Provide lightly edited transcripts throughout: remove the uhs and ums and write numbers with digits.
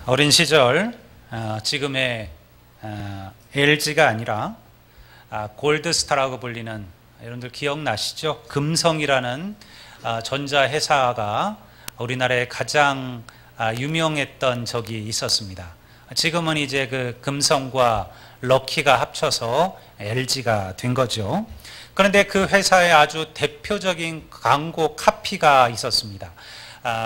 어린 시절 지금의 LG가 아니라 골드스타라고 불리는, 여러분들 기억나시죠? 금성이라는 전자회사가 우리나라에 가장 유명했던 적이 있었습니다. 지금은 이제 그 금성과 럭키가 합쳐서 LG가 된 거죠. 그런데 그 회사의 아주 대표적인 광고 카피가 있었습니다.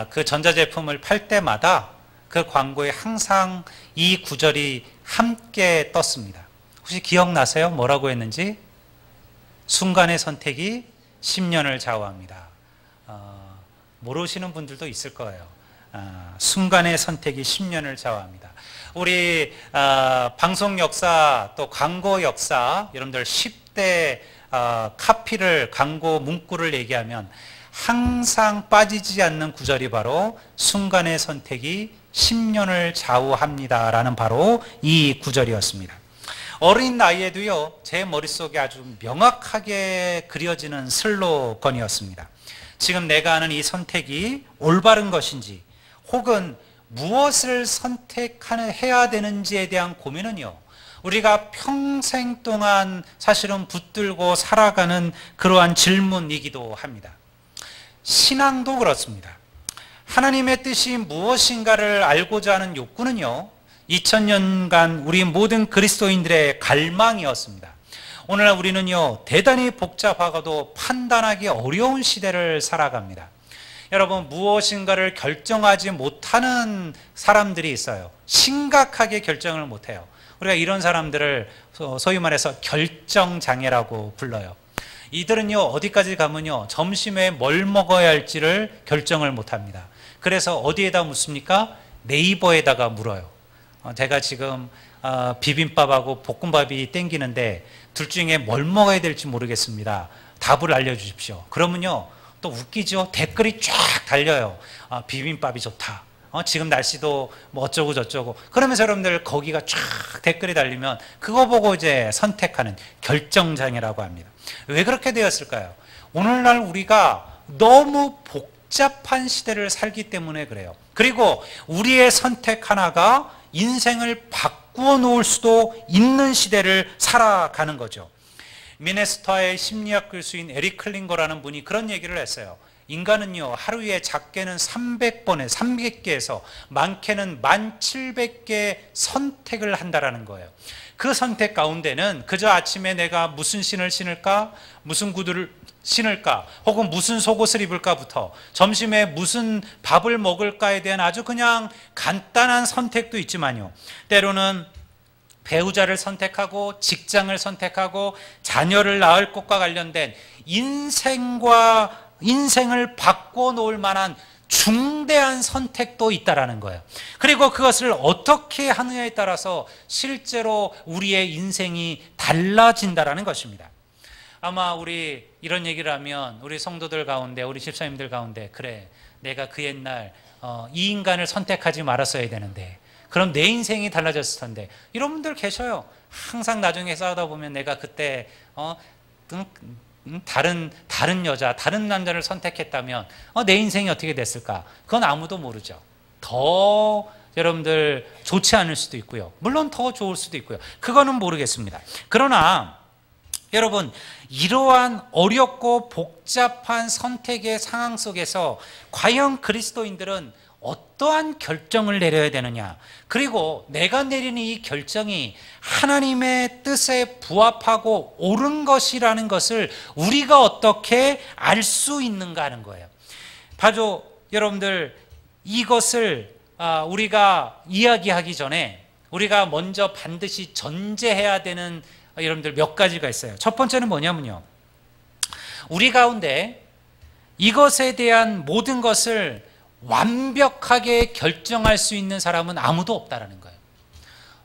그 전자제품을 팔 때마다 그 광고에 항상 이 구절이 함께 떴습니다. 혹시 기억나세요? 뭐라고 했는지? 순간의 선택이 10년을 좌우합니다. 모르시는 분들도 있을 거예요. 순간의 선택이 10년을 좌우합니다. 우리 방송 역사 또 광고 역사, 여러분들 10대 카피를, 광고 문구를 얘기하면 항상 빠지지 않는 구절이 바로 순간의 선택이 10년을 좌우합니다 라는 바로 이 구절이었습니다. 어린 나이에도요, 제 머릿속에 아주 명확하게 그려지는 슬로건이었습니다. 지금 내가 하는 이 선택이 올바른 것인지, 혹은 무엇을 해야 되는지에 대한 고민은요, 우리가 평생 동안 사실은 붙들고 살아가는 그러한 질문이기도 합니다. 신앙도 그렇습니다. 하나님의 뜻이 무엇인가를 알고자 하는 욕구는요, 2000년간 우리 모든 그리스도인들의 갈망이었습니다. 오늘날 우리는요, 대단히 복잡하고도 판단하기 어려운 시대를 살아갑니다. 여러분, 무엇인가를 결정하지 못하는 사람들이 있어요. 심각하게 결정을 못해요. 우리가 이런 사람들을 소위 말해서 결정장애라고 불러요. 이들은요, 어디까지 가면요, 점심에 뭘 먹어야 할지를 결정을 못합니다. 그래서 어디에다 묻습니까? 네이버에다가 물어요. 제가 지금 비빔밥하고 볶음밥이 땡기는데 둘 중에 뭘 먹어야 될지 모르겠습니다. 답을 알려주십시오. 그러면요, 또 웃기죠? 댓글이 쫙 달려요. 비빔밥이 좋다. 지금 날씨도 뭐 어쩌고 저쩌고. 그러면서 여러분들 거기가 쫙 댓글이 달리면 그거 보고 이제 선택하는 결정장애라고 합니다. 왜 그렇게 되었을까요? 오늘날 우리가 너무 복잡한 시대를 살기 때문에 그래요. 그리고 우리의 선택 하나가 인생을 바꾸어 놓을 수도 있는 시대를 살아가는 거죠. 미네소타의 심리학 교수인 에릭 클링거라는 분이 그런 얘기를 했어요. 인간은요, 하루에 작게는 300번에 300개에서 많게는 1700개의 선택을 한다라는 거예요. 그 선택 가운데는 그저 아침에 내가 무슨 신을 신을까, 무슨 구두를 신을까, 혹은 무슨 속옷을 입을까부터 점심에 무슨 밥을 먹을까에 대한 아주 그냥 간단한 선택도 있지만요, 때로는 배우자를 선택하고 직장을 선택하고 자녀를 낳을 것과 관련된 인생을 바꿔 놓을 만한 중대한 선택도 있다라는 거예요. 그리고 그것을 어떻게 하느냐에 따라서 실제로 우리의 인생이 달라진다라는 것입니다. 아마 우리 이런 얘기를 하면 우리 성도들 가운데, 우리 집사님들 가운데, 그래, 내가 그 옛날 이 인간을 선택하지 말았어야 되는데, 그럼 내 인생이 달라졌을 텐데, 이런 분들 계셔요. 항상 나중에 싸우다 보면 내가 그때 다른 여자, 다른 남자를 선택했다면 내 인생이 어떻게 됐을까? 그건 아무도 모르죠. 더 여러분들 좋지 않을 수도 있고요, 물론 더 좋을 수도 있고요, 그거는 모르겠습니다. 그러나 여러분, 이러한 어렵고 복잡한 선택의 상황 속에서 과연 그리스도인들은 어떠한 결정을 내려야 되느냐, 그리고 내가 내리는 이 결정이 하나님의 뜻에 부합하고 옳은 것이라는 것을 우리가 어떻게 알 수 있는가 하는 거예요. 바로 여러분들, 이것을 우리가 이야기하기 전에 우리가 먼저 반드시 전제해야 되는 여러분들 몇 가지가 있어요. 첫 번째는 뭐냐면요, 우리 가운데 이것에 대한 모든 것을 완벽하게 결정할 수 있는 사람은 아무도 없다라는 거예요.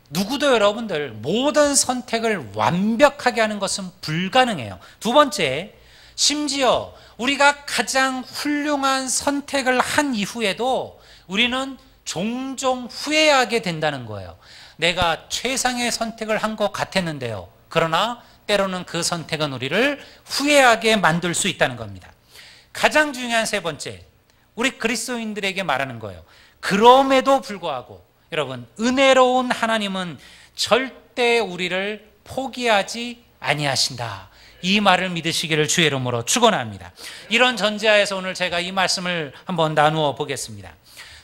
누구도 여러분들 모든 선택을 완벽하게 하는 것은 불가능해요. 두 번째, 심지어 우리가 가장 훌륭한 선택을 한 이후에도 우리는 종종 후회하게 된다는 거예요. 내가 최상의 선택을 한 것 같았는데요, 그러나 때로는 그 선택은 우리를 후회하게 만들 수 있다는 겁니다. 가장 중요한 세 번째, 우리 그리스도인들에게 말하는 거예요. 그럼에도 불구하고 여러분, 은혜로운 하나님은 절대 우리를 포기하지 아니하신다. 이 말을 믿으시기를 주의 이름으로 축원합니다. 이런 전제하에서 오늘 제가 이 말씀을 한번 나누어 보겠습니다.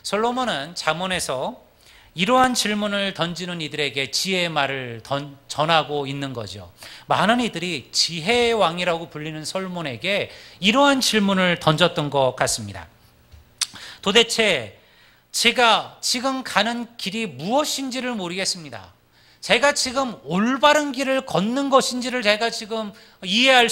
솔로몬은 잠언에서 이러한 질문을 던지는 이들에게 지혜의 말을 전하고 있는 거죠. 많은 이들이 지혜의 왕이라고 불리는 솔로몬에게 이러한 질문을 던졌던 것 같습니다. 도대체 제가 지금 가는 길이 무엇인지를 모르겠습니다. 제가 지금 올바른 길을 걷는 것인지를 제가 지금 알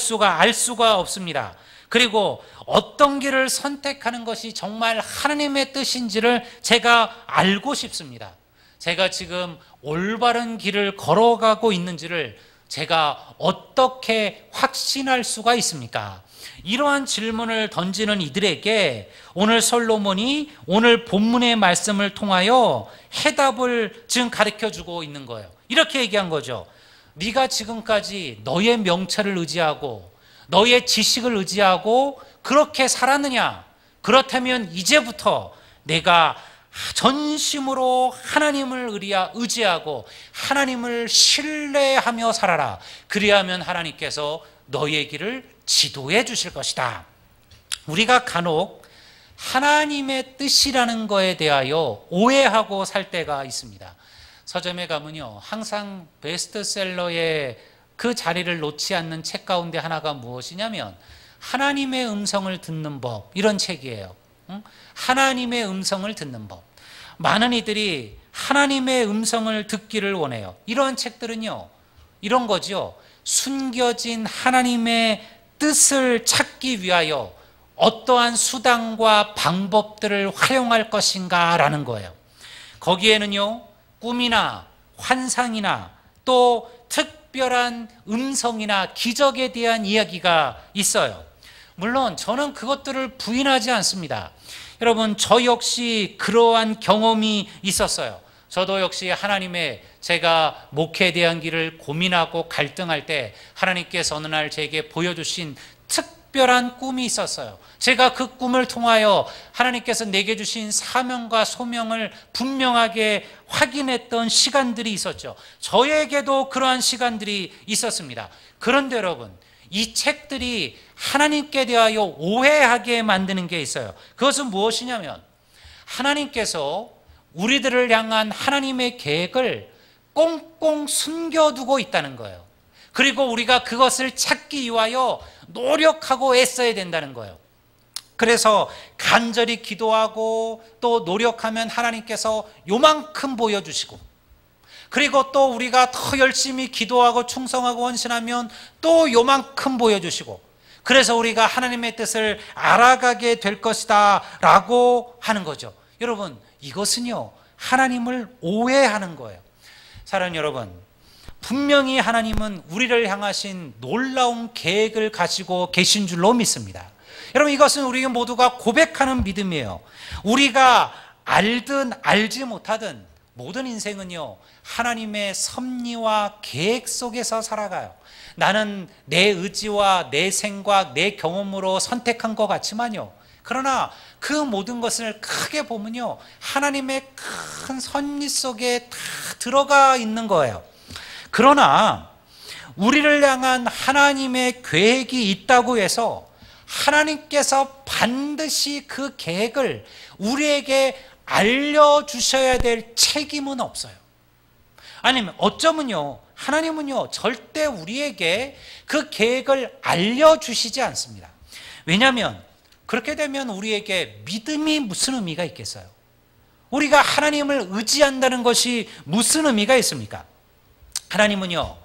수가 없습니다. 그리고 어떤 길을 선택하는 것이 정말 하나님의 뜻인지를 제가 알고 싶습니다. 제가 지금 올바른 길을 걸어가고 있는지를 제가 어떻게 확신할 수가 있습니까? 이러한 질문을 던지는 이들에게 오늘 솔로몬이 오늘 본문의 말씀을 통하여 해답을 지금 가르쳐주고 있는 거예요. 이렇게 얘기한 거죠. 네가 지금까지 너의 명철을 의지하고 너의 지식을 의지하고 그렇게 살았느냐? 그렇다면 이제부터 내가 전심으로 하나님을 의지하고 하나님을 신뢰하며 살아라. 그리하면 하나님께서 너의 길을 지도해 주실 것이다. 우리가 간혹 하나님의 뜻이라는 거에 대하여 오해하고 살 때가 있습니다. 서점에 가면요, 항상 베스트셀러의 그 자리를 놓지 않는 책 가운데 하나가 무엇이냐면 하나님의 음성을 듣는 법, 이런 책이에요. 하나님의 음성을 듣는 법. 많은 이들이 하나님의 음성을 듣기를 원해요. 이러한 책들은요, 이런 거죠. 숨겨진 하나님의 뜻을 찾기 위하여 어떠한 수단과 방법들을 활용할 것인가 라는 거예요. 거기에는요, 꿈이나 환상이나 또 특별한 음성이나 기적에 대한 이야기가 있어요. 물론 저는 그것들을 부인하지 않습니다. 여러분, 저 역시 그러한 경험이 있었어요. 저도 역시 하나님의 제가 목회에 대한 길을 고민하고 갈등할 때 하나님께서 어느 날 제게 보여주신 특별한 꿈이 있었어요. 제가 그 꿈을 통하여 하나님께서 내게 주신 사명과 소명을 분명하게 확인했던 시간들이 있었죠. 저에게도 그러한 시간들이 있었습니다. 그런데 여러분, 이 책들이 하나님께 대하여 오해하게 만드는 게 있어요. 그것은 무엇이냐면 하나님께서 우리들을 향한 하나님의 계획을 꽁꽁 숨겨두고 있다는 거예요. 그리고 우리가 그것을 찾기 위하여 노력하고 애써야 된다는 거예요. 그래서 간절히 기도하고 또 노력하면 하나님께서 요만큼 보여주시고, 그리고 또 우리가 더 열심히 기도하고 충성하고 헌신하면 또 요만큼 보여주시고, 그래서 우리가 하나님의 뜻을 알아가게 될 것이다 라고 하는 거죠. 여러분, 이것은요, 하나님을 오해하는 거예요. 사랑하는 여러분, 분명히 하나님은 우리를 향하신 놀라운 계획을 가지고 계신 줄로 믿습니다. 여러분, 이것은 우리 모두가 고백하는 믿음이에요. 우리가 알든 알지 못하든 모든 인생은요, 하나님의 섭리와 계획 속에서 살아가요. 나는 내 의지와 내 생각, 내 경험으로 선택한 것 같지만요, 그러나 그 모든 것을 크게 보면요, 하나님의 큰 섭리 속에 다 들어가 있는 거예요. 그러나 우리를 향한 하나님의 계획이 있다고 해서 하나님께서 반드시 그 계획을 우리에게 알려주셔야 될 책임은 없어요. 아니면 어쩌면요, 하나님은요, 절대 우리에게 그 계획을 알려주시지 않습니다. 왜냐하면 그렇게 되면 우리에게 믿음이 무슨 의미가 있겠어요? 우리가 하나님을 의지한다는 것이 무슨 의미가 있습니까? 하나님은요,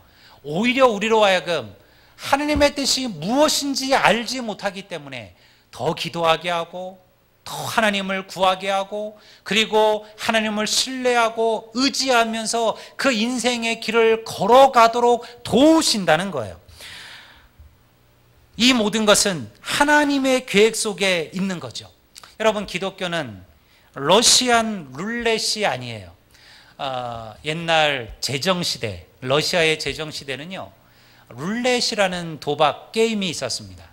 오히려 우리로 하여금 하나님의 뜻이 무엇인지 알지 못하기 때문에 더 기도하게 하고, 더 하나님을 구하게 하고, 그리고 하나님을 신뢰하고 의지하면서 그 인생의 길을 걸어가도록 도우신다는 거예요. 이 모든 것은 하나님의 계획 속에 있는 거죠. 여러분, 기독교는 러시안 룰렛이 아니에요. 옛날 제정시대, 러시아의 제정시대는요, 룰렛이라는 도박 게임이 있었습니다.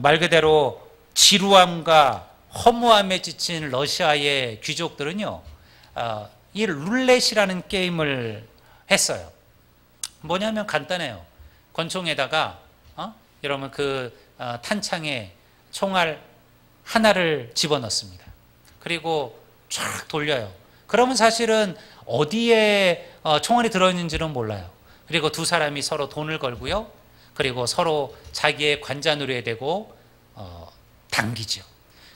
말 그대로 지루함과 허무함에 지친 러시아의 귀족들은요, 이 룰렛이라는 게임을 했어요. 뭐냐면 간단해요. 권총에다가 여러분 탄창에 총알 하나를 집어넣습니다. 그리고 쫙 돌려요. 그러면 사실은 어디에 총알이 들어있는지는 몰라요. 그리고 두 사람이 서로 돈을 걸고요. 그리고 서로 자기의 관자놀이에 대고 당기죠.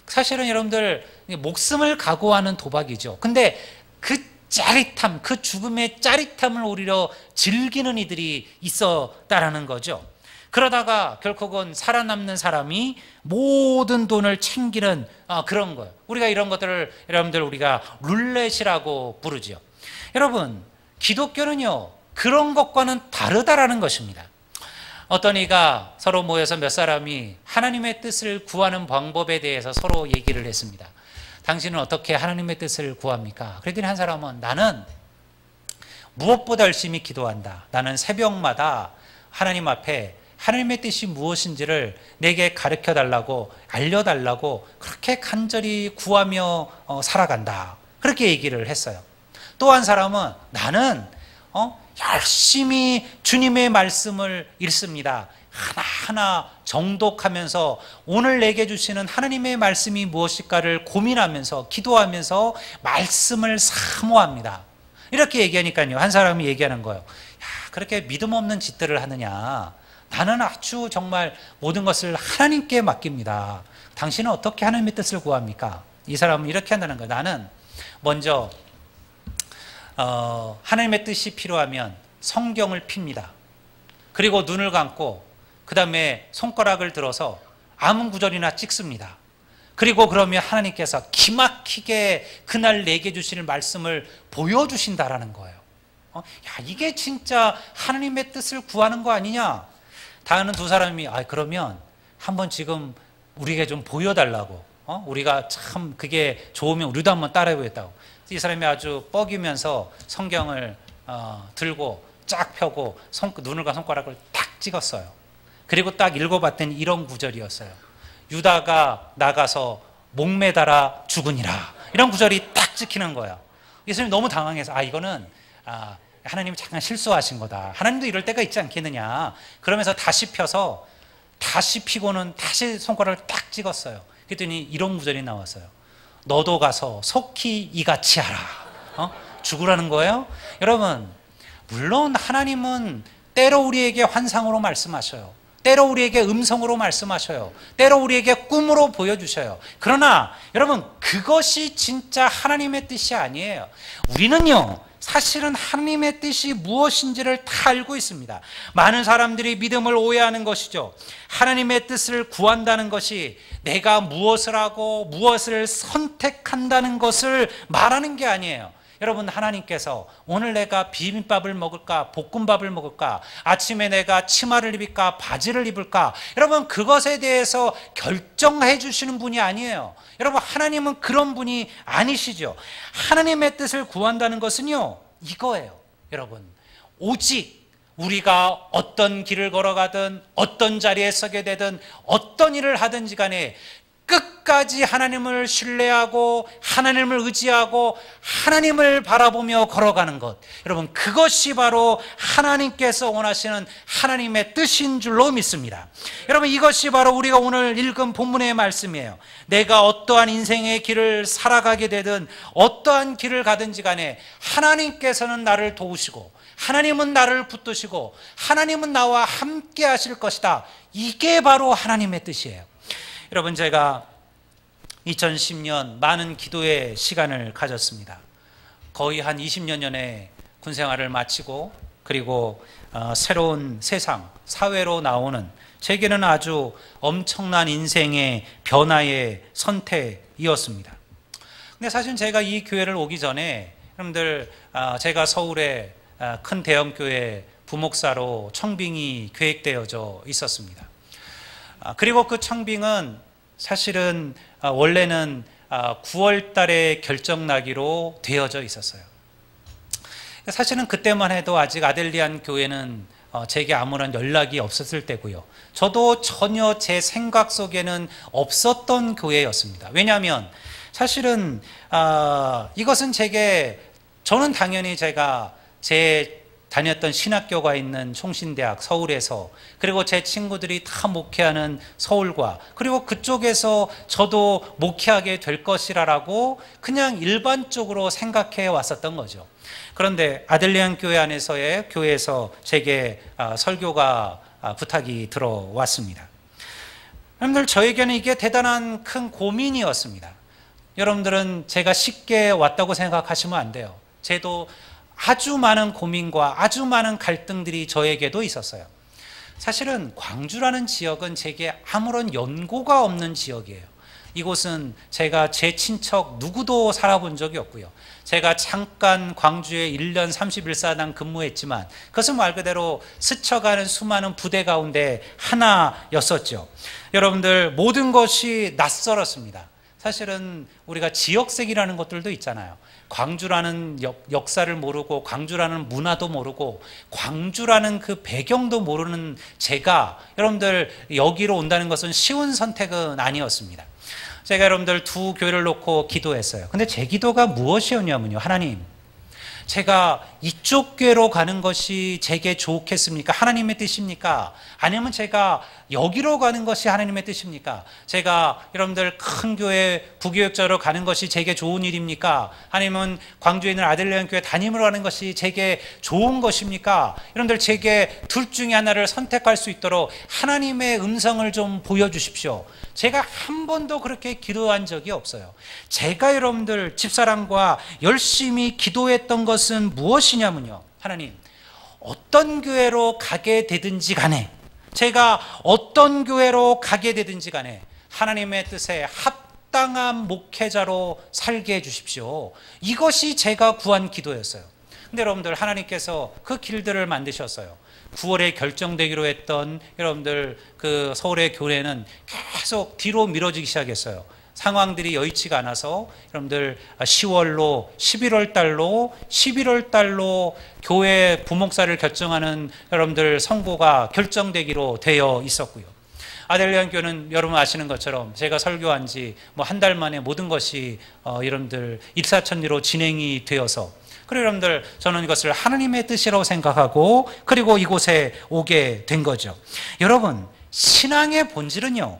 사실은 여러분들 목숨을 각오하는 도박이죠. 근데 그 짜릿함, 그 죽음의 짜릿함을 오히려 즐기는 이들이 있었다라는 거죠. 그러다가 결국은 살아남는 사람이 모든 돈을 챙기는 그런 거예요. 우리가 이런 것들을 여러분들 우리가 룰렛이라고 부르죠. 여러분, 기독교는요 그런 것과는 다르다라는 것입니다. 어떤 이가 서로 모여서 몇 사람이 하나님의 뜻을 구하는 방법에 대해서 서로 얘기를 했습니다. 당신은 어떻게 하나님의 뜻을 구합니까? 그랬더니 한 사람은 나는 무엇보다 열심히 기도한다. 나는 새벽마다 하나님 앞에 하나님의 뜻이 무엇인지를 내게 가르쳐 달라고 알려달라고 그렇게 간절히 구하며 살아간다. 그렇게 얘기를 했어요. 또 한 사람은 나는 열심히 주님의 말씀을 읽습니다. 하나하나 정독하면서 오늘 내게 주시는 하나님의 말씀이 무엇일까를 고민하면서 기도하면서 말씀을 사모합니다. 이렇게 얘기하니까요. 한 사람이 얘기하는 거예요. 야, 그렇게 믿음 없는 짓들을 하느냐. 나는 아주 정말 모든 것을 하나님께 맡깁니다. 당신은 어떻게 하나님의 뜻을 구합니까? 이 사람은 이렇게 한다는 거예요. 나는 먼저 하나님의 뜻이 필요하면 성경을 핍니다. 그리고 눈을 감고 그 다음에 손가락을 들어서 아무 구절이나 찍습니다. 그리고 그러면 하나님께서 기막히게 그날 내게 주실 말씀을 보여주신다라는 거예요. 야, 이게 진짜 하나님의 뜻을 구하는 거 아니냐? 다른 두 사람이 그러면 한번 지금 우리에게 좀 보여달라고. 우리가 참 그게 좋으면 우리도 한번 따라해보겠다고. 이 사람이 아주 뻐기면서 성경을 들고 쫙 펴고 눈을과 손가락을 딱 찍었어요. 그리고 딱 읽어봤더니 이런 구절이었어요. 유다가 나가서 목매달아 죽으니라. 이런 구절이 딱 찍히는 거예요. 이 사람이 너무 당황해서 이거는 하나님이 잠깐 실수하신 거다. 하나님도 이럴 때가 있지 않겠느냐. 그러면서 다시 펴서 다시 피고는 다시 손가락을 딱 찍었어요. 그랬더니 이런 구절이 나왔어요. 너도 가서 속히 이같이 하라. 죽으라는 거예요? 여러분, 물론 하나님은 때로 우리에게 환상으로 말씀하셔요. 때로 우리에게 음성으로 말씀하셔요. 때로 우리에게 꿈으로 보여주셔요. 그러나 여러분, 그것이 진짜 하나님의 뜻이 아니에요. 우리는요, 사실은 하나님의 뜻이 무엇인지를 다 알고 있습니다. 많은 사람들이 믿음을 오해하는 것이죠. 하나님의 뜻을 구한다는 것이 내가 무엇을 하고 무엇을 선택한다는 것을 말하는 게 아니에요. 여러분, 하나님께서 오늘 내가 비빔밥을 먹을까 볶음밥을 먹을까, 아침에 내가 치마를 입을까 바지를 입을까, 여러분 그것에 대해서 결정해 주시는 분이 아니에요. 여러분, 하나님은 그런 분이 아니시죠. 하나님의 뜻을 구한다는 것은요, 이거예요. 여러분, 오직 우리가 어떤 길을 걸어가든 어떤 자리에 서게 되든 어떤 일을 하든지 간에 끝까지 하나님을 신뢰하고 하나님을 의지하고 하나님을 바라보며 걸어가는 것, 여러분 그것이 바로 하나님께서 원하시는 하나님의 뜻인 줄로 믿습니다. 여러분, 이것이 바로 우리가 오늘 읽은 본문의 말씀이에요. 내가 어떠한 인생의 길을 살아가게 되든 어떠한 길을 가든지 간에 하나님께서는 나를 도우시고 하나님은 나를 붙드시고 하나님은 나와 함께 하실 것이다. 이게 바로 하나님의 뜻이에요. 여러분, 제가 2010년 많은 기도의 시간을 가졌습니다. 거의 한 20년 전에 군 생활을 마치고 그리고 새로운 세상, 사회로 나오는 제게는 아주 엄청난 인생의 변화의 선택이었습니다. 근데 사실 제가 이 교회를 오기 전에 여러분들 제가 서울의 큰 대형교회 부목사로 청빙이 계획되어져 있었습니다. 그리고 그 청빙은 사실은 원래는 9월 달에 결정나기로 되어져 있었어요. 사실은 그때만 해도 아직 아델리안 교회는 제게 아무런 연락이 없었을 때고요. 저도 전혀 제 생각 속에는 없었던 교회였습니다. 왜냐하면 사실은 이것은 제게 저는 당연히 제가 제 다녔던 신학교가 있는 총신대학 서울에서, 그리고 제 친구들이 다 목회하는 서울과, 그리고 그쪽에서 저도 목회하게 될 것이라고 그냥 일반적으로 생각해 왔었던 거죠. 그런데 아들리안 교회 안에서의 교회에서 제게 설교가 부탁이 들어왔습니다. 여러분들, 저에게는 이게 대단한 큰 고민이었습니다. 여러분들은 제가 쉽게 왔다고 생각하시면 안 돼요. 저도 아주 많은 고민과 아주 많은 갈등들이 저에게도 있었어요. 사실은 광주라는 지역은 제게 아무런 연고가 없는 지역이에요. 이곳은 제가 제 친척 누구도 살아본 적이 없고요. 제가 잠깐 광주에 1년 31사단 근무했지만 그것은 말 그대로 스쳐가는 수많은 부대 가운데 하나였었죠. 여러분들, 모든 것이 낯설었습니다. 사실은 우리가 지역색이라는 것들도 있잖아요. 광주라는 역사를 모르고, 광주라는 문화도 모르고, 광주라는 그 배경도 모르는 제가 여러분들 여기로 온다는 것은 쉬운 선택은 아니었습니다. 제가 여러분들 두 교회를 놓고 기도했어요. 근데 제 기도가 무엇이었냐면요, 하나님, 제가 이쪽 교회로 가는 것이 제게 좋겠습니까? 하나님의 뜻입니까? 아니면 제가 여기로 가는 것이 하나님의 뜻입니까? 제가 여러분들 큰 교회 부교역자로 가는 것이 제게 좋은 일입니까? 아니면 광주에 있는 아들리안 교회 담임으로 가는 것이 제게 좋은 것입니까? 여러분들, 제게 둘 중에 하나를 선택할 수 있도록 하나님의 음성을 좀 보여주십시오. 제가 한 번도 그렇게 기도한 적이 없어요. 제가 여러분들 집사람과 열심히 기도했던 것은 무엇이냐면요, 하나님, 어떤 교회로 가게 되든지 간에, 제가 어떤 교회로 가게 되든지 간에 하나님의 뜻에 합당한 목회자로 살게 해주십시오. 이것이 제가 구한 기도였어요. 근데 여러분들, 하나님께서 그 길들을 만드셨어요. 9월에 결정되기로 했던 여러분들 그 서울의 교회는 계속 뒤로 미뤄지기 시작했어요. 상황들이 여의치가 않아서 여러분들 10월로 11월 달로 교회 부목사를 결정하는 여러분들 선고가 결정되기로 되어 있었고요. 아들리안 교회는 여러분 아시는 것처럼 제가 설교한 지 뭐 한 달 만에 모든 것이 여러분들 일사천리로 진행이 되어서, 그리고 여러분들, 저는 이것을 하나님의 뜻이라고 생각하고 그리고 이곳에 오게 된 거죠. 여러분, 신앙의 본질은요,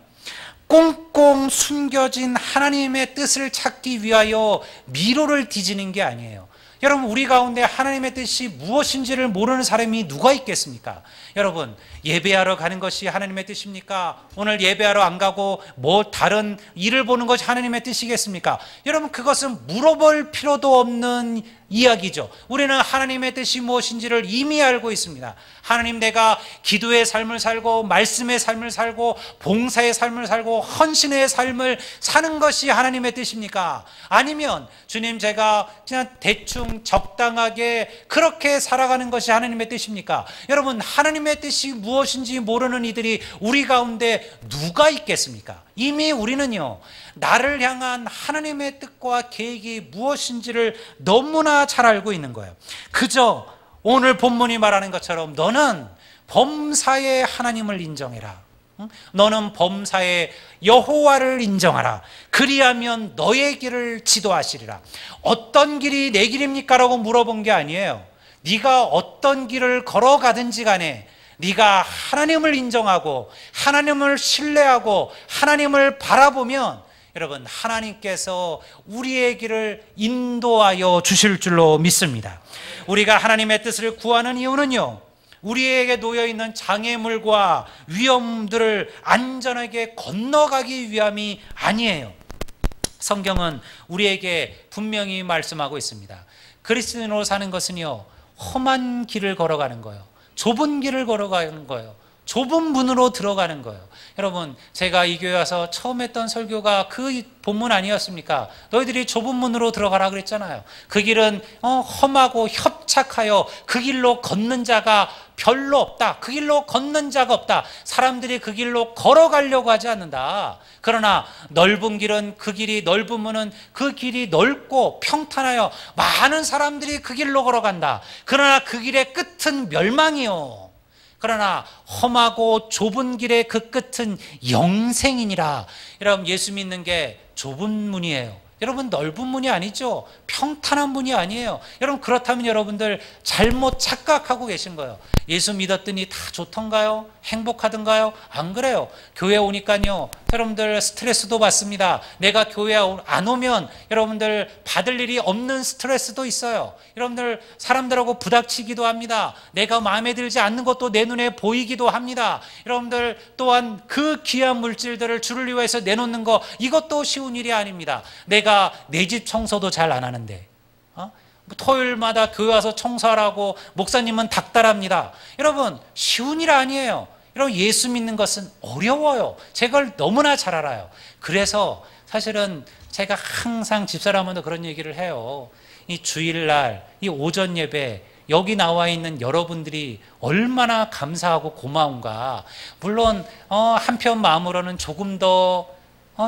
꽁꽁 숨겨진 하나님의 뜻을 찾기 위하여 미로를 뒤지는 게 아니에요. 여러분, 우리 가운데 하나님의 뜻이 무엇인지를 모르는 사람이 누가 있겠습니까? 여러분, 예배하러 가는 것이 하나님의 뜻입니까? 오늘 예배하러 안 가고 뭐 다른 일을 보는 것이 하나님의 뜻이겠습니까? 여러분, 그것은 물어볼 필요도 없는 이야기죠. 우리는 하나님의 뜻이 무엇인지를 이미 알고 있습니다. 하나님, 내가 기도의 삶을 살고 말씀의 삶을 살고 봉사의 삶을 살고 헌신의 삶을 사는 것이 하나님의 뜻입니까? 아니면 주님, 제가 그냥 대충 적당하게 그렇게 살아가는 것이 하나님의 뜻입니까? 여러분, 하나님의 뜻이 무엇인지 모르는 이들이 우리 가운데 누가 있겠습니까? 이미 우리는요, 나를 향한 하나님의 뜻과 계획이 무엇인지를 너무나 잘 알고 있는 거예요. 그저 오늘 본문이 말하는 것처럼 너는 범사의 하나님을 인정해라. 너는 범사의 여호와를 인정하라. 그리하면 너의 길을 지도하시리라. 어떤 길이 내 길입니까? 라고 물어본 게 아니에요. 네가 어떤 길을 걸어가든지 간에 네가 하나님을 인정하고 하나님을 신뢰하고 하나님을 바라보면 여러분, 하나님께서 우리의 길을 인도하여 주실 줄로 믿습니다. 우리가 하나님의 뜻을 구하는 이유는요, 우리에게 놓여있는 장애물과 위험들을 안전하게 건너가기 위함이 아니에요. 성경은 우리에게 분명히 말씀하고 있습니다. 그리스도인으로 사는 것은요, 험한 길을 걸어가는 거예요. 좁은 길을 걸어가는 거예요. 좁은 문으로 들어가는 거예요. 여러분, 제가 이 교회 와서 처음 했던 설교가 그 본문 아니었습니까? 너희들이 좁은 문으로 들어가라 그랬잖아요. 그 길은 험하고 협착하여 그 길로 걷는 자가 별로 없다. 그 길로 걷는 자가 없다. 사람들이 그 길로 걸어가려고 하지 않는다. 그러나 넓은 길은, 그 길이 넓으면은 그 길이 넓고 평탄하여 많은 사람들이 그 길로 걸어간다. 그러나 그 길의 끝은 멸망이요. 그러나 험하고 좁은 길의 그 끝은 영생이니라. 여러분, 예수 믿는 게 좁은 문이에요. 여러분 넓은 문이 아니죠. 평탄한 문이 아니에요. 여러분 그렇다면 여러분들 잘못 착각하고 계신 거예요. 예수 믿었더니 다 좋던가요? 행복하던가요? 안 그래요. 교회 오니까요, 여러분들 스트레스도 받습니다. 내가 교회 안 오면 여러분들 받을 일이 없는 스트레스도 있어요. 여러분들 사람들하고 부닥치기도 합니다. 내가 마음에 들지 않는 것도 내 눈에 보이기도 합니다. 여러분들 또한 그 귀한 물질들을 주를 위해서 내놓는 거, 이것도 쉬운 일이 아닙니다. 내가 내 집 청소도 잘 안 하는데 토요일마다 교회 와서 청소하라고 목사님은 닥달합니다. 여러분 쉬운 일 아니에요. 여러분 예수 믿는 것은 어려워요. 제가 그걸 너무나 잘 알아요. 그래서 사실은 제가 항상 집사람한테 그런 얘기를 해요. 이 주일날 이 오전 예배, 여기 나와 있는 여러분들이 얼마나 감사하고 고마운가. 물론 한편 마음으로는 조금 더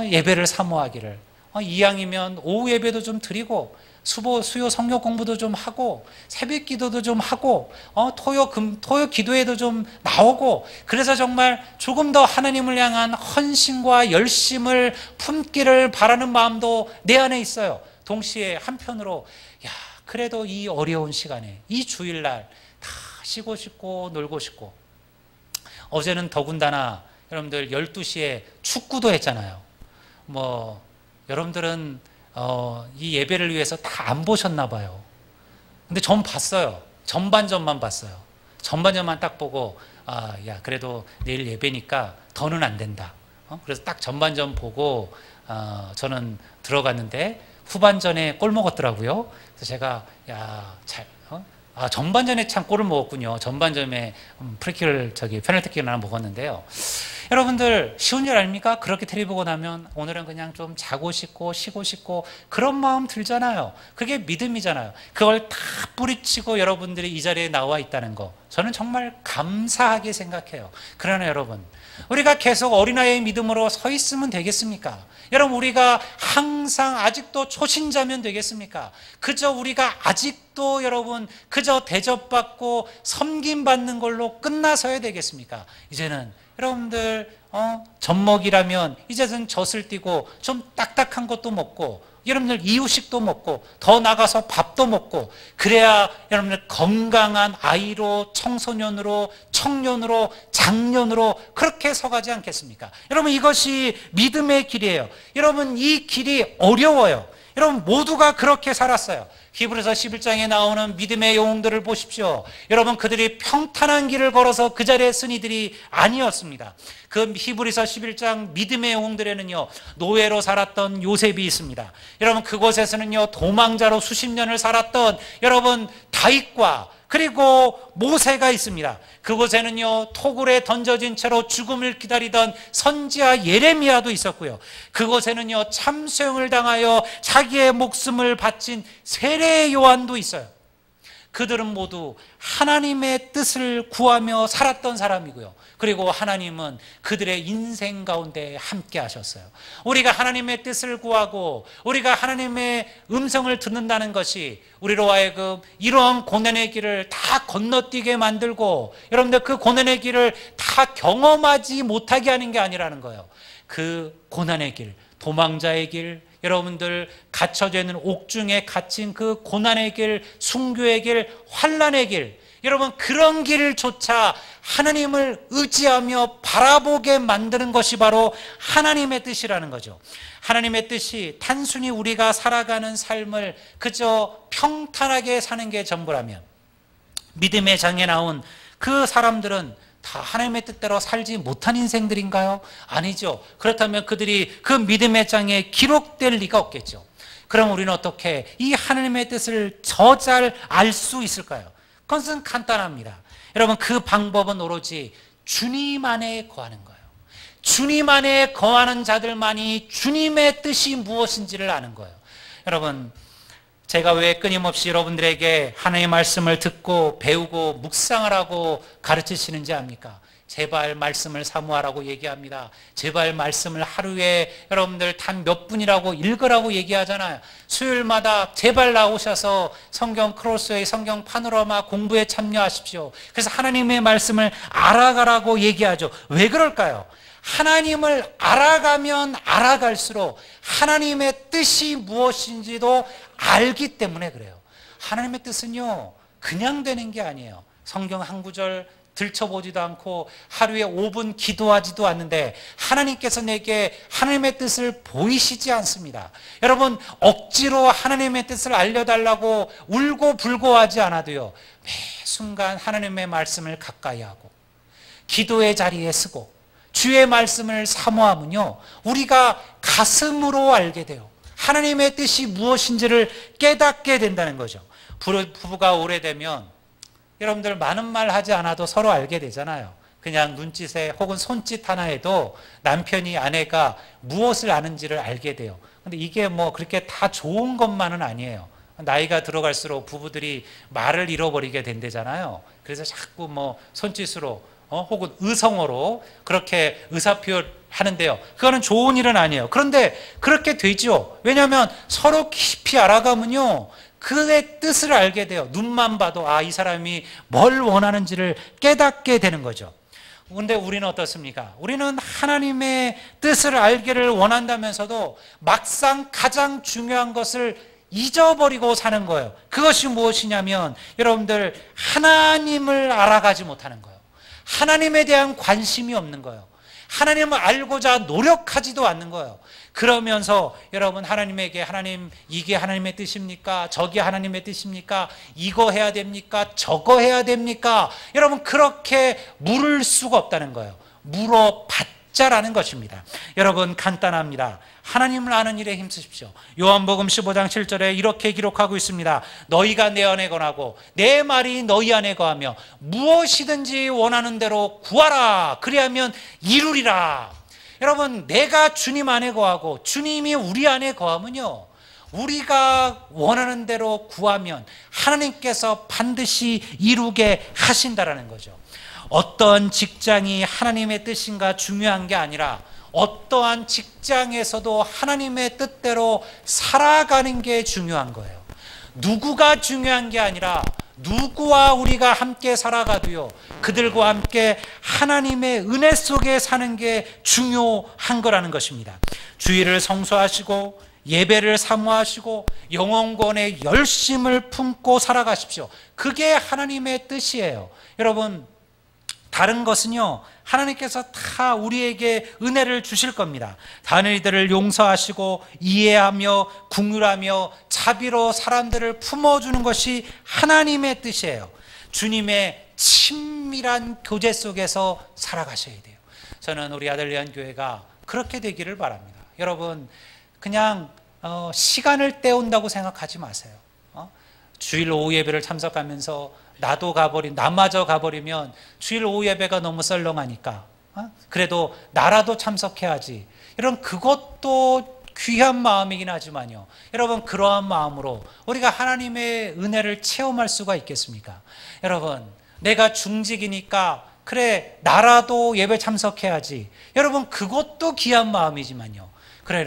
예배를 사모하기를, 이왕이면 오후 예배도 좀 드리고 수요 성경 공부도 좀 하고 새벽 기도도 좀 하고 토요 기도에도 좀 나오고, 그래서 정말 조금 더 하나님을 향한 헌신과 열심을 품기를 바라는 마음도 내 안에 있어요. 동시에 한편으로 그래도 이 어려운 시간에 이 주일날 다 쉬고 싶고 놀고 싶고, 어제는 더군다나 여러분들 12시에 축구도 했잖아요. 여러분들은 이 예배를 위해서 다 안 보셨나 봐요. 근데 전 봤어요. 전반전만 봤어요. 전반전만 딱 보고 그래도 내일 예배니까 더는 안 된다. 그래서 딱 전반전 보고 저는 들어갔는데 후반전에 골 먹었더라고요. 그래서 제가 전반전에 참 골을 먹었군요. 전반전에 프리킥을 페널티킥을 하나 먹었는데요. 여러분들 쉬운 일 아닙니까? 그렇게 텔레비 보고 나면 오늘은 그냥 좀 자고 싶고 쉬고 싶고 그런 마음 들잖아요. 그게 믿음이잖아요. 그걸 다 뿌리치고 여러분들이 이 자리에 나와 있다는 거, 저는 정말 감사하게 생각해요. 그러나 여러분, 우리가 계속 어린아이의 믿음으로 서 있으면 되겠습니까? 여러분 우리가 항상 아직도 초신자면 되겠습니까? 그저 우리가 아직도 여러분 그저 대접받고 섬김받는 걸로 끝나서야 되겠습니까? 이제는 여러분들 젖먹이라면 이제는 젖을 띠고 좀 딱딱한 것도 먹고, 여러분들 이유식도 먹고 더 나가서 밥도 먹고, 그래야 여러분들 건강한 아이로, 청소년으로, 청년으로, 장년으로 그렇게 서가지 않겠습니까? 여러분 이것이 믿음의 길이에요. 여러분 이 길이 어려워요. 여러분 모두가 그렇게 살았어요. 히브리서 11장에 나오는 믿음의 영웅들을 보십시오. 여러분 그들이 평탄한 길을 걸어서 그 자리에 쓴 이들이 아니었습니다. 그 히브리서 11장 믿음의 영웅들에는요, 노예로 살았던 요셉이 있습니다. 여러분 그곳에서는요, 도망자로 수십 년을 살았던 여러분 다윗과 그리고 모세가 있습니다. 그곳에는요, 토굴에 던져진 채로 죽음을 기다리던 선지자 예레미야도 있었고요. 그곳에는요, 참수형을 당하여 자기의 목숨을 바친 세례 요한도 있어요. 그들은 모두 하나님의 뜻을 구하며 살았던 사람이고요. 그리고 하나님은 그들의 인생 가운데 함께 하셨어요. 우리가 하나님의 뜻을 구하고 우리가 하나님의 음성을 듣는다는 것이 우리로 하여금 이러한 고난의 길을 다 건너뛰게 만들고, 여러분들 그 고난의 길을 다 경험하지 못하게 하는 게 아니라는 거예요. 그 고난의 길, 도망자의 길, 여러분들 갇혀져 있는 옥중에 갇힌 그 고난의 길, 순교의 길, 환난의 길, 여러분 그런 길조차 하나님을 의지하며 바라보게 만드는 것이 바로 하나님의 뜻이라는 거죠. 하나님의 뜻이 단순히 우리가 살아가는 삶을 그저 평탄하게 사는 게 전부라면, 믿음의 장에 나온 그 사람들은 다 하나님의 뜻대로 살지 못한 인생들인가요? 아니죠. 그렇다면 그들이 그 믿음의 장에 기록될 리가 없겠죠. 그럼 우리는 어떻게 이 하나님의 뜻을 저 잘 알 수 있을까요? 그것은 간단합니다. 여러분 그 방법은 오로지 주님 안에 거하는 거예요. 주님 안에 거하는 자들만이 주님의 뜻이 무엇인지를 아는 거예요. 여러분 제가 왜 끊임없이 여러분들에게 하나님의 말씀을 듣고 배우고 묵상하라고 가르치시는지 압니까? 제발 말씀을 사모하라고 얘기합니다. 제발 말씀을 하루에 여러분들 단 몇 분이라고 읽으라고 얘기하잖아요. 수요일마다 제발 나오셔서 성경 크로스웨이, 성경 파노라마 공부에 참여하십시오. 그래서 하나님의 말씀을 알아가라고 얘기하죠. 왜 그럴까요? 하나님을 알아가면 알아갈수록 하나님의 뜻이 무엇인지도 알기 때문에 그래요. 하나님의 뜻은요, 그냥 되는 게 아니에요. 성경 한 구절 들춰보지도 않고 하루에 5분 기도하지도 않는데 하나님께서 내게 하나님의 뜻을 보이시지 않습니다. 여러분, 억지로 하나님의 뜻을 알려달라고 울고 불고하지 않아도요, 매 순간 하나님의 말씀을 가까이 하고 기도의 자리에 서고 주의 말씀을 사모하면요, 우리가 가슴으로 알게 돼요. 하나님의 뜻이 무엇인지를 깨닫게 된다는 거죠. 부부가 오래되면 여러분들 많은 말 하지 않아도 서로 알게 되잖아요. 그냥 눈짓에 혹은 손짓 하나에도 남편이 아내가 무엇을 아는지를 알게 돼요. 근데 이게 뭐 그렇게 다 좋은 것만은 아니에요. 나이가 들어갈수록 부부들이 말을 잃어버리게 된대잖아요. 그래서 자꾸 뭐 손짓으로 혹은 의성어로 그렇게 의사표현 하는데요. 그거는 좋은 일은 아니에요. 그런데 그렇게 되죠. 왜냐하면 서로 깊이 알아가면요, 그의 뜻을 알게 돼요. 눈만 봐도 이 사람이 뭘 원하는지를 깨닫게 되는 거죠. 그런데 우리는 어떻습니까? 우리는 하나님의 뜻을 알기를 원한다면서도 막상 가장 중요한 것을 잊어버리고 사는 거예요. 그것이 무엇이냐면 여러분들, 하나님을 알아가지 못하는 거예요. 하나님에 대한 관심이 없는 거예요. 하나님을 알고자 노력하지도 않는 거예요. 그러면서 여러분, 하나님에게 하나님 이게 하나님의 뜻입니까? 저게 하나님의 뜻입니까? 이거 해야 됩니까? 저거 해야 됩니까? 여러분, 그렇게 물을 수가 없다는 거예요. 물어봤자라는 것입니다. 여러분, 간단합니다. 하나님을 아는 일에 힘쓰십시오. 요한복음 15장 7절에 이렇게 기록하고 있습니다. 너희가 내 안에 거하고 내 말이 너희 안에 거하며 무엇이든지 원하는 대로 구하라. 그리하면 이루리라. 여러분, 내가 주님 안에 거하고 주님이 우리 안에 거하면요, 우리가 원하는 대로 구하면 하나님께서 반드시 이루게 하신다라는 거죠. 어떤 직장이 하나님의 뜻인가 중요한 게 아니라 어떠한 직장에서도 하나님의 뜻대로 살아가는 게 중요한 거예요. 누구가 중요한 게 아니라 누구와 우리가 함께 살아가도요, 그들과 함께 하나님의 은혜 속에 사는 게 중요한 거라는 것입니다. 주의를 성수하시고 예배를 사모하시고 영혼권의 열심을 품고 살아가십시오. 그게 하나님의 뜻이에요. 여러분, 다른 것은요, 하나님께서 다 우리에게 은혜를 주실 겁니다. 다른 이들을 용서하시고 이해하며 긍휼하며 자비로 사람들을 품어주는 것이 하나님의 뜻이에요. 주님의 친밀한 교제 속에서 살아가셔야 돼요. 저는 우리 아들리안 교회가 그렇게 되기를 바랍니다. 여러분, 그냥 시간을 때운다고 생각하지 마세요. 주일 오후 예배를 참석하면서 나마저 가버리면 주일 오후 예배가 너무 썰렁하니까 그래도 나라도 참석해야지, 이런 그것도 귀한 마음이긴 하지만요, 여러분, 그러한 마음으로 우리가 하나님의 은혜를 체험할 수가 있겠습니까? 여러분, 내가 중직이니까 그래 나라도 예배 참석해야지, 여러분, 그것도 귀한 마음이지만요, 그래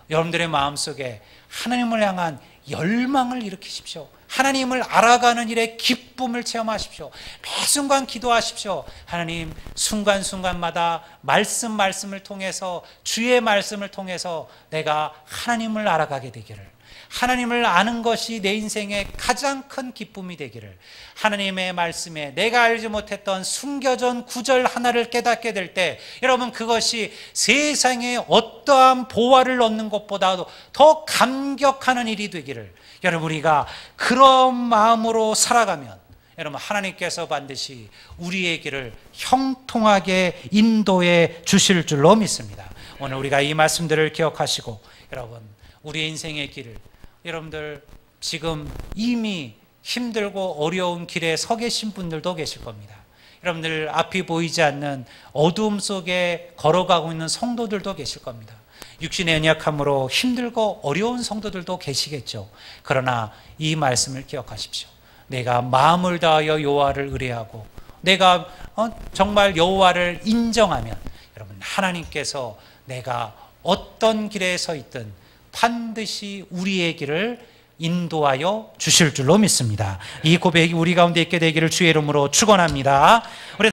여러분들의 마음속에 하나님을 향한 열망을 일으키십시오. 하나님을 알아가는 일에 기쁨을 체험하십시오. 매 순간 기도하십시오. 하나님, 순간순간마다 말씀을 통해서, 주의 말씀을 통해서 내가 하나님을 알아가게 되기를, 하나님을 아는 것이 내 인생의 가장 큰 기쁨이 되기를, 하나님의 말씀에 내가 알지 못했던 숨겨진 구절 하나를 깨닫게 될 때, 여러분, 그것이 세상에 어떠한 보화를 얻는 것보다도 더 감격하는 일이 되기를, 여러분, 우리가 그런 마음으로 살아가면 여러분, 하나님께서 반드시 우리의 길을 형통하게 인도해 주실 줄로 믿습니다. 오늘 우리가 이 말씀들을 기억하시고, 여러분, 우리의 인생의 길을, 여러분들 지금 이미 힘들고 어려운 길에 서 계신 분들도 계실 겁니다. 여러분들 앞이 보이지 않는 어두움 속에 걸어가고 있는 성도들도 계실 겁니다. 육신의 연약함으로 힘들고 어려운 성도들도 계시겠죠. 그러나 이 말씀을 기억하십시오. 내가 마음을 다하여 여호와를 의뢰하고 내가 정말 여호와를 인정하면, 여러분, 하나님께서 내가 어떤 길에 서 있든 반드시 우리의 길을 인도하여 주실 줄로 믿습니다. 이 고백이 우리 가운데 있게 되기를 주의 이름으로 축원합니다.